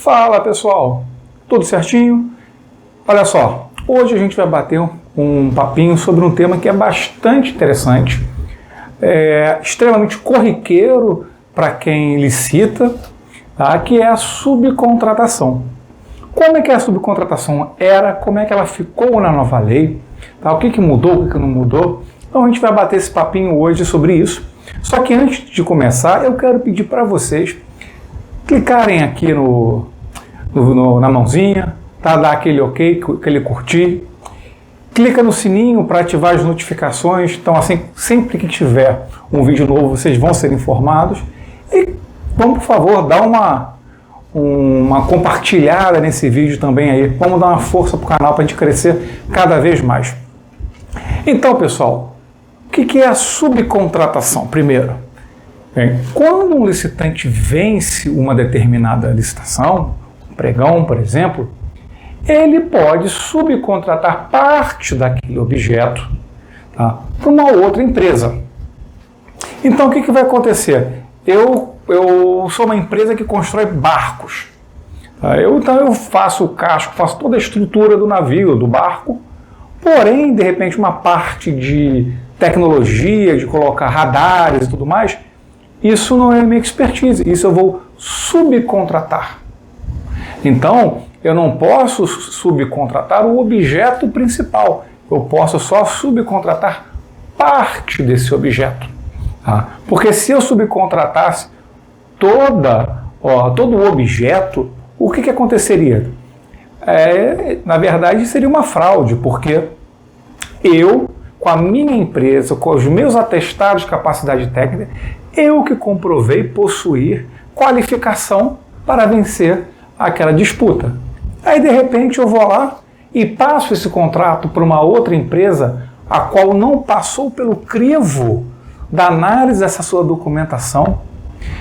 Fala pessoal, tudo certinho? Olha só, hoje a gente vai bater um papinho sobre um tema que é bastante interessante, extremamente corriqueiro para quem licita, tá? Que é a subcontratação. Como é que a subcontratação era, como é que ela ficou na nova lei, tá? O que mudou, o que não mudou? Então a gente vai bater esse papinho hoje sobre isso. Só que antes de começar, eu quero pedir para vocês clicarem aqui na mãozinha, tá? Dar aquele ok, aquele curtir. Clica no sininho para ativar as notificações. Então, assim, sempre que tiver um vídeo novo, vocês vão ser informados. E vamos, por favor, dar uma compartilhada nesse vídeo também aí. Vamos dar uma força para o canal para a gente crescer cada vez mais. Então, pessoal, o que é a subcontratação? Primeiro, quando um licitante vence uma determinada licitação, um pregão, por exemplo, ele pode subcontratar parte daquele objeto, tá, para uma outra empresa. Então, o que vai acontecer? Eu sou uma empresa que constrói barcos. Tá? Então, eu faço o casco, faço toda a estrutura do navio, do barco, porém, de repente, uma parte de tecnologia, de colocar radares e tudo mais, isso não é minha expertise, isso eu vou subcontratar. Então, eu não posso subcontratar o objeto principal, eu posso só subcontratar parte desse objeto. Tá? Porque se eu subcontratasse todo o objeto, o que aconteceria? Na verdade, seria uma fraude, porque eu, com a minha empresa, com os meus atestados de capacidade técnica, eu que comprovei possuir qualificação para vencer aquela disputa. Aí, de repente, eu vou lá e passo esse contrato para uma outra empresa, a qual não passou pelo crivo da análise dessa sua documentação.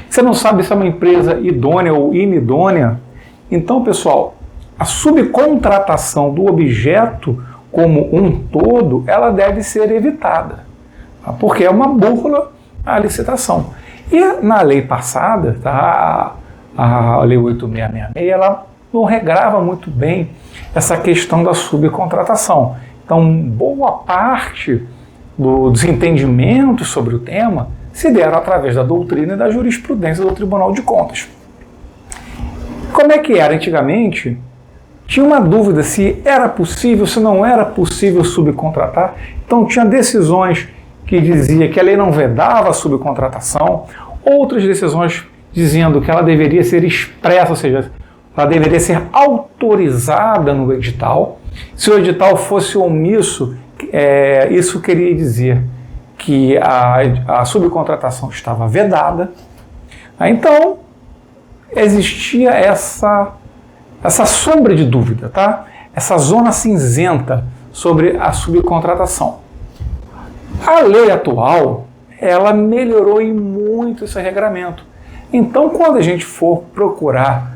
Você não sabe se é uma empresa idônea ou inidônea. Então, pessoal, a subcontratação do objeto como um todo, ela deve ser evitada, tá? Porque é uma burla a licitação. E na lei passada, tá, a Lei 8666, ela não regrava muito bem essa questão da subcontratação. Então, boa parte dos entendimentos sobre o tema se deram através da doutrina e da jurisprudência do Tribunal de Contas. Como é que era antigamente? Tinha uma dúvida se era possível, se não era possível subcontratar. Então, tinha decisões que diziam que a lei não vedava a subcontratação, outras decisões dizendo que ela deveria ser expressa, ou seja, ela deveria ser autorizada no edital. Se o edital fosse omisso, isso queria dizer que a subcontratação estava vedada. Então, existia essa sombra de dúvida, tá? Essa zona cinzenta sobre a subcontratação. A lei atual, ela melhorou em muito esse regramento. Então, quando a gente for procurar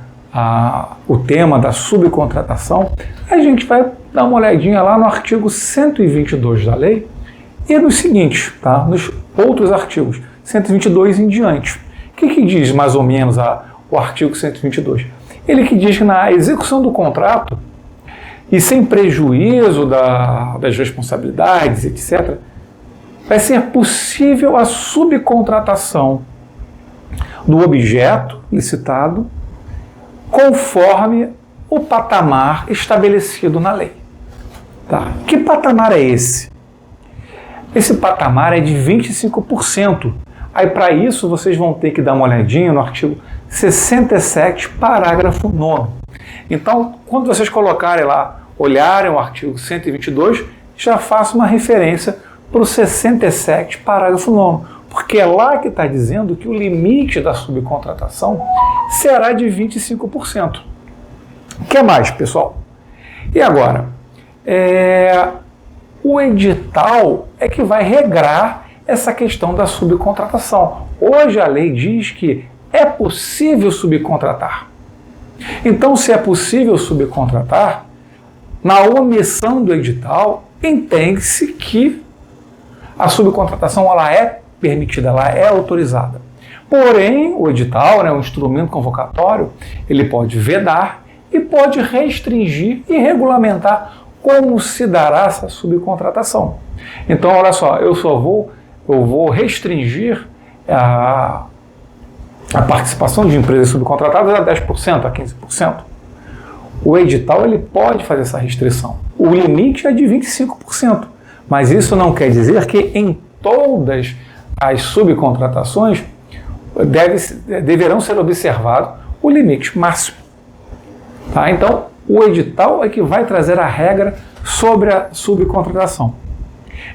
o tema da subcontratação, a gente vai dar uma olhadinha lá no artigo 122 da lei e nos seguintes, tá? Nos outros artigos, 122 em diante. O que diz mais ou menos o artigo 122? Ele que diz que na execução do contrato, e sem prejuízo das responsabilidades, etc., vai ser possível a subcontratação do objeto licitado conforme o patamar estabelecido na lei. Tá? Que patamar é esse? Esse patamar é de 25%. Aí, para isso, vocês vão ter que dar uma olhadinha no artigo 67, parágrafo 9º. Então, quando vocês colocarem lá, olharem o artigo 122, já faça uma referência para o 67, parágrafo 9º, porque é lá que está dizendo que o limite da subcontratação será de 25%. O que mais, pessoal? E agora? O edital é que vai regrar essa questão da subcontratação. Hoje a lei diz que é possível subcontratar. Então, se é possível subcontratar, na omissão do edital, entende-se que a subcontratação ela é permitida, ela é autorizada. Porém, o edital, o instrumento convocatório, ele pode vedar e pode restringir e regulamentar como se dará essa subcontratação. Então, olha só, eu vou restringir a participação de empresas subcontratadas a 10%, a 15%. O edital ele pode fazer essa restrição. O limite é de 25%, mas isso não quer dizer que em todas as subcontratações deverão ser observado o limite máximo. Tá? Então, o edital é que vai trazer a regra sobre a subcontratação.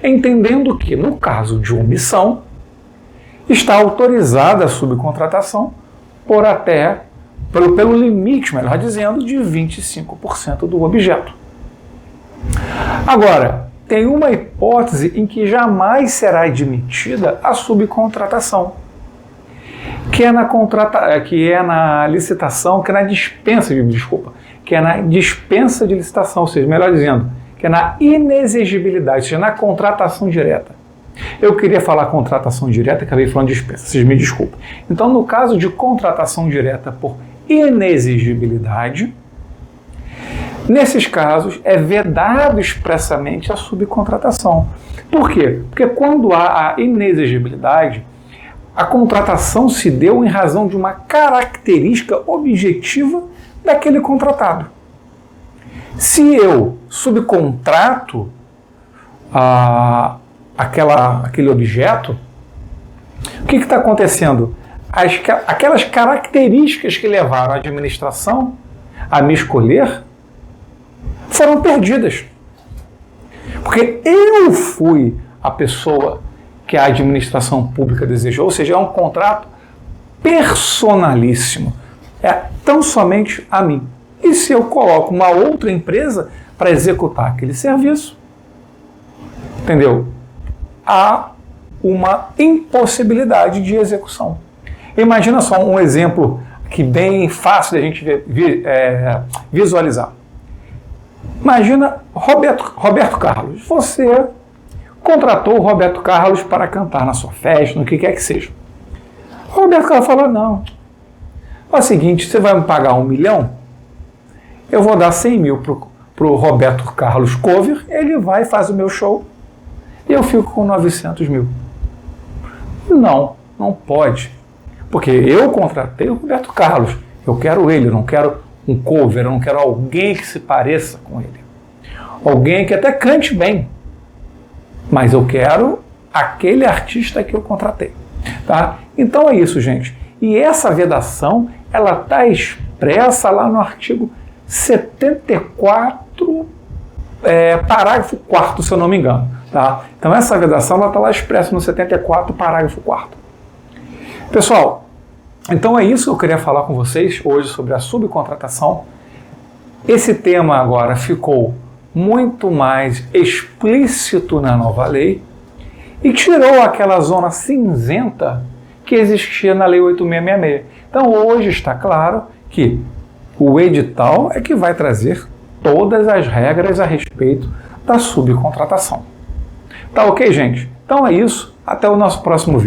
Entendendo que, no caso de omissão, está autorizada a subcontratação pelo limite, melhor dizendo, de 25% do objeto. Agora, tem uma hipótese em que jamais será admitida a subcontratação, que é na licitação, que é na dispensa de licitação, ou seja, melhor dizendo, que é na inexigibilidade, ou seja, na contratação direta. Eu queria falar contratação direta, acabei falando dispensa, vocês me desculpem. Então, no caso de contratação direta por inexigibilidade, nesses casos é vedado expressamente a subcontratação. Por quê? Porque quando há a inexigibilidade, a contratação se deu em razão de uma característica objetiva daquele contratado. Se eu subcontrato aquele objeto, o que está acontecendo? Aquelas características que levaram a administração a me escolher foram perdidas. Porque eu fui a pessoa que a administração pública desejou, ou seja, é um contrato personalíssimo. É tão somente a mim. E se eu coloco uma outra empresa para executar aquele serviço, entendeu? Há uma impossibilidade de execução. Imagina só um exemplo que bem fácil de a gente visualizar. Imagina Roberto Carlos. Você contratou o Roberto Carlos para cantar na sua festa, no que quer que seja. O Roberto Carlos falou, não. É o seguinte, você vai me pagar 1 milhão? Eu vou dar 100 mil para o Roberto Carlos cover, ele vai, faz o meu show, e eu fico com 900 mil. Não pode. Porque eu contratei o Roberto Carlos. Eu quero ele, eu não quero um cover, eu não quero alguém que se pareça com ele. Alguém que até cante bem. Mas eu quero aquele artista que eu contratei. Tá? Então é isso, gente. E essa vedação, ela está expressa lá no artigo 74, parágrafo 4º, se eu não me engano. Tá? Então essa vedação está lá expressa no 74, parágrafo 4º. Pessoal, então é isso que eu queria falar com vocês hoje sobre a subcontratação. Esse tema agora ficou muito mais explícito na nova lei e tirou aquela zona cinzenta que existia na Lei 8.666. Então hoje está claro que o edital é que vai trazer todas as regras a respeito da subcontratação. Tá ok, gente? Então é isso. Até o nosso próximo vídeo.